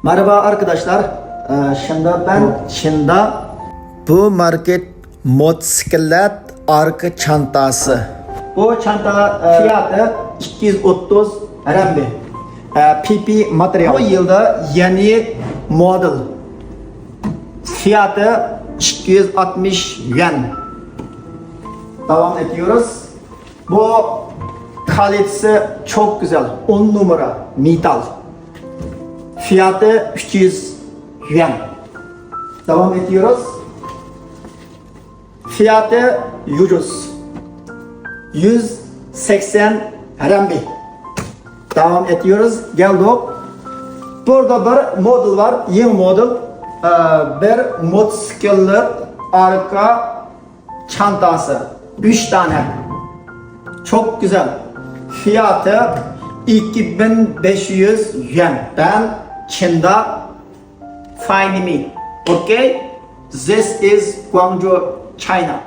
Merhaba arkadaşlar. Şimdi ben Çin'de bu market motosiklet arka çantası. Bu çanta fiyatı 230 RMB. PP materyal. Bu yılda yeni model. Fiyatı 260 yuan. Devam ediyoruz. Bu kalitesi çok güzel. 10 numara metal. Fiyatı 300 yuan. Devam ediyoruz. Fiyatı ucuz. 180 RMB. Devam ediyoruz. Geldik. Burada bir model var. Yeni model. Bir motosiklet arka çantası. 3 tane. Çok güzel. Fiyatı 2500 yuan. Ben Çin'de find me. Okay? This is Guangzhou, China.